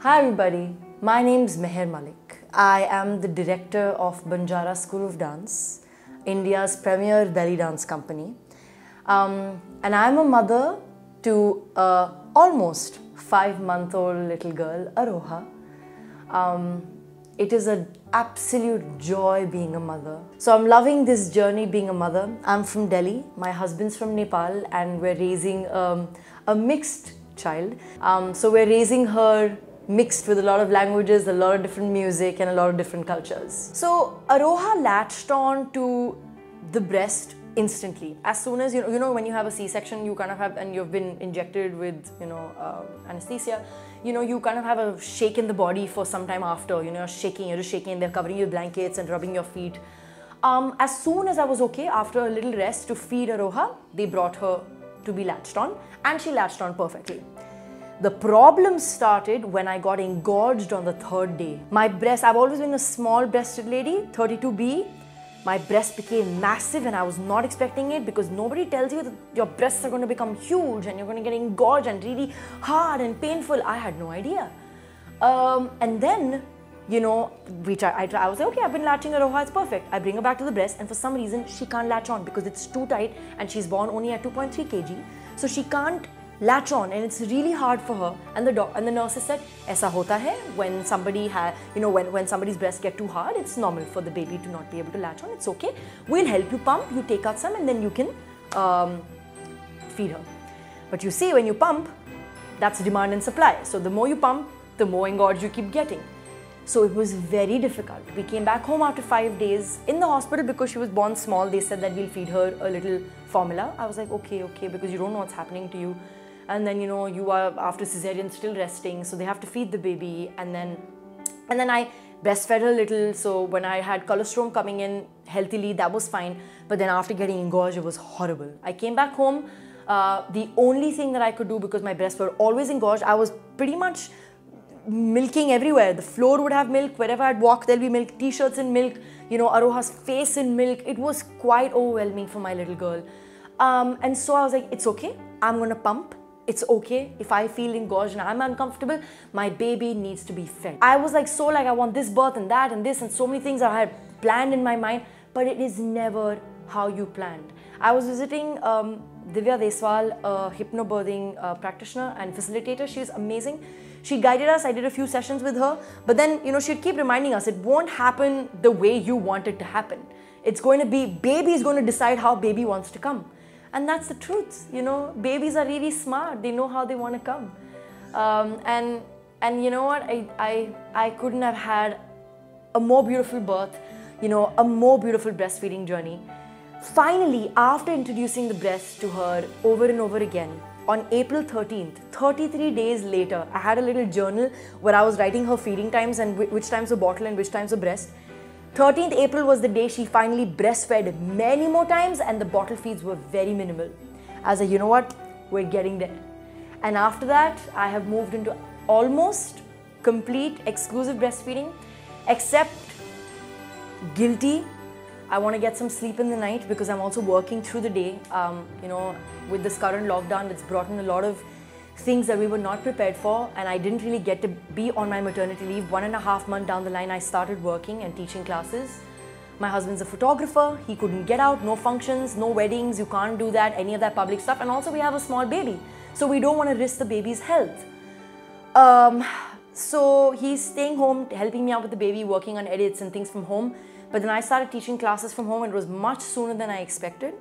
Hi everybody, my name is Meher Malik. I am the director of Banjara School of Dance, India's premier belly dance company. And I'm a mother to a almost 5-month-old little girl, Aroha. It is an absolute joy being a mother. So I'm loving this journey being a mother. I'm from Delhi, my husband's from Nepal, and we're raising a mixed child. So we're raising her mixed with a lot of languages, a lot of different music and a lot of different cultures. So Aroha latched on to the breast instantly. As soon as, you know when you have a C-section, you kind of have, and you've been injected with, anesthesia, you kind of have a shake in the body for some time after, you're just shaking, and they're covering you with blankets and rubbing your feet. As soon as I was okay, after a little rest to feed Aroha, they brought her to be latched on, and she latched on perfectly. The problem started when I got engorged on the 3rd day. My breast, I've always been a small breasted lady, 32B. My breast became massive and I was not expecting it, because nobody tells you that your breasts are going to become huge and you're going to get engorged and really hard and painful. I had no idea. And then, I was like, okay, I've been latching Aroha, it's perfect. I bring her back to the breast, and for some reason, she can't latch on because it's too tight, and she's born only at 2.3 kg. So she can't latch on, and it's really hard for her. And the nurses said, "Aisa hota hai when somebody when somebody's breasts get too hard, it's normal for the baby to not be able to latch on. It's okay. We'll help you pump. You take out some, and then you can feed her." But you see, when you pump, that's demand and supply. So the more you pump, the more engorged you keep getting. So it was very difficult. We came back home after 5 days. In the hospital, because she was born small, they said that we'll feed her a little formula. I was like, okay, because you don't know what's happening to you. And then, you are after cesarean still resting, so they have to feed the baby. And then I breastfed her a little. So when I had colostrum coming in healthily, that was fine. But then after getting engorged, it was horrible. I came back home. The only thing that I could do, because my breasts were always engorged, I was pretty much milking everywhere. The floor would have milk. Wherever I'd walk, there'll be milk. T-shirts in milk. Aroha's face in milk. It was quite overwhelming for my little girl. And so I was like, it's okay. I'm going to pump. It's okay if I feel engorged and I'm uncomfortable. My baby needs to be fed. I was like, I want this birth and that and this and so many things I had planned in my mind, but it is never how you planned. I was visiting Divya Deswal, a hypnobirthing practitioner and facilitator. She's amazing. She guided us. I did a few sessions with her, but then, she'd keep reminding us, it won't happen the way you want it to happen. It's going to be, baby is going to decide how baby wants to come. And that's the truth, babies are really smart. They know how they want to come. And you know what, I couldn't have had a more beautiful birth, a more beautiful breastfeeding journey. Finally, after introducing the breast to her over and over again, on April 13th, 33 days later, I had a little journal where I was writing her feeding times and which times a bottle and which times a breast. 13th April was the day she finally breastfed many more times, and the bottle feeds were very minimal. I was like, you know what, we're getting there. And after that, I have moved into almost complete exclusive breastfeeding, except guilty. I want to get some sleep in the night because I'm also working through the day. With this current lockdown, it's brought in a lot of things that we were not prepared for, and I didn't really get to be on my maternity leave. 1.5 months down the line, I started working and teaching classes. My husband's a photographer. He couldn't get out, no functions, no weddings, you can't do that, any of that public stuff. And also we have a small baby, so we don't want to risk the baby's health. So he's staying home, helping me out with the baby, working on edits and things from home. But then I started teaching classes from home, and it was much sooner than I expected.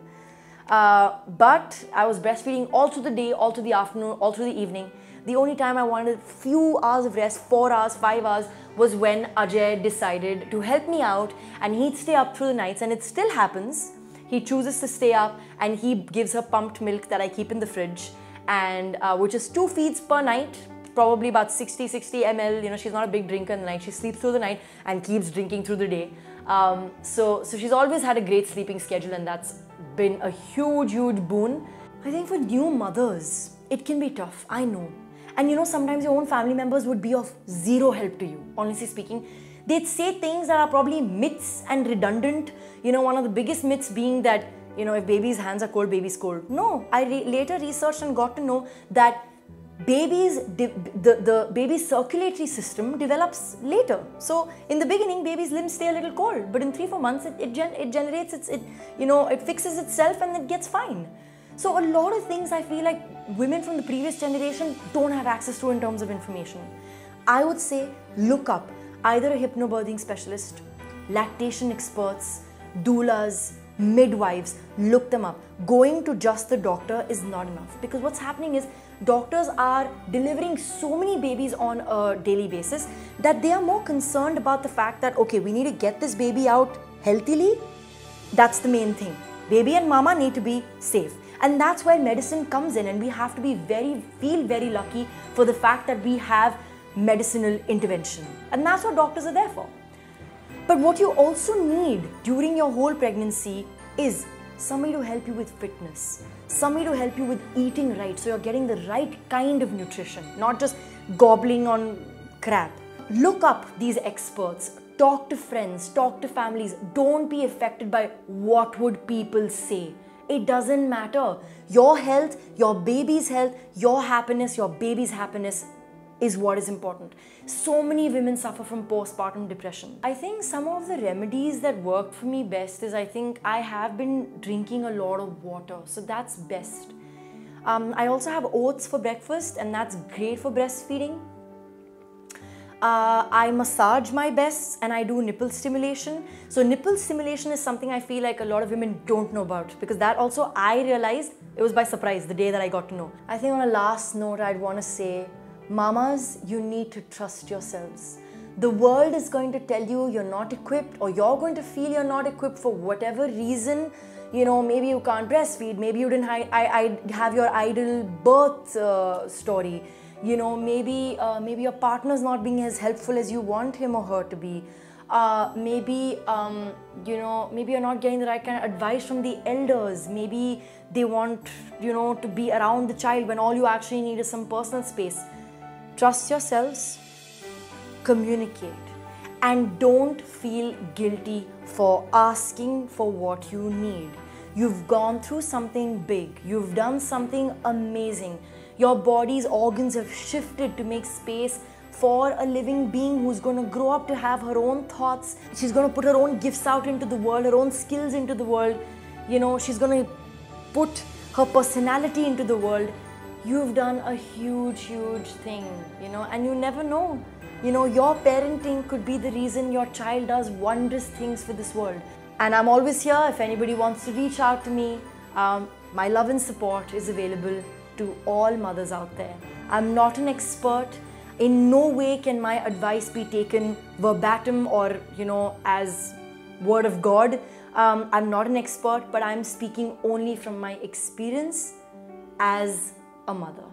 But I was breastfeeding all through the day, all through the afternoon, all through the evening. The only time I wanted a few hours of rest, 4 hours, 5 hours, was when Ajay decided to help me out, and he'd stay up through the nights, and it still happens. He chooses to stay up and he gives her pumped milk that I keep in the fridge, and which is 2 feeds per night, probably about 60 ml. She's not a big drinker in the night. She sleeps through the night and keeps drinking through the day. So she's always had a great sleeping schedule, and that's been a huge boon. I think for new mothers, it can be tough, I know. And sometimes your own family members would be of zero help to you, honestly speaking. They'd say things that are probably myths and redundant. One of the biggest myths being that, if baby's hands are cold, baby's cold. No, I later researched and got to know that the baby's circulatory system develops later. So in the beginning, baby's limbs stay a little cold, but in 3-4 months, it generates it fixes itself and it gets fine. So a lot of things I feel like women from the previous generation don't have access to in terms of information. I would say look up either a hypnobirthing specialist, lactation experts, doulas, midwives, look them up. Going to just the doctor is not enough, because what's happening is doctors are delivering so many babies on a daily basis that they are more concerned about the fact that, okay, we need to get this baby out healthily. That's the main thing. Baby and mama need to be safe. And that's where medicine comes in, and we have to be feel very lucky for the fact that we have medicinal intervention. And that's what doctors are there for. But what you also need during your whole pregnancy is somebody to help you with fitness, somebody to help you with eating right, so you're getting the right kind of nutrition, not just gobbling on crap. Look up these experts, talk to friends, talk to families. Don't be affected by what would people say. It doesn't matter. Your health, your baby's health, your happiness, your baby's happiness is what is important. So many women suffer from postpartum depression. I think some of the remedies that worked for me best is, I think I have been drinking a lot of water. So that's best. I also have oats for breakfast, and that's great for breastfeeding. I massage my breasts and I do nipple stimulation. So nipple stimulation is something I feel like a lot of women don't know about, because that also I realized, it was by surprise the day that I got to know. I think on a last note, I'd want to say, mamas, you need to trust yourselves. The world is going to tell you you're not equipped, or you're going to feel you're not equipped for whatever reason. You know, maybe you can't breastfeed, maybe you didn't have your ideal birth story. You know, maybe your partner's not being as helpful as you want him or her to be. Maybe you're not getting the right kind of advice from the elders. Maybe they want, to be around the child when all you actually need is some personal space. Trust yourselves, communicate, and don't feel guilty for asking for what you need. You've gone through something big. You've done something amazing. Your body's organs have shifted to make space for a living being who's going to grow up to have her own thoughts. She's going to put her own gifts out into the world, her own skills into the world. She's going to put her personality into the world. You've done a huge, huge thing, and you never know. Your parenting could be the reason your child does wondrous things for this world. And I'm always here if anybody wants to reach out to me. My love and support is available to all mothers out there. I'm not an expert. In no way can my advice be taken verbatim or, as word of God. I'm not an expert, but I'm speaking only from my experience as a mother.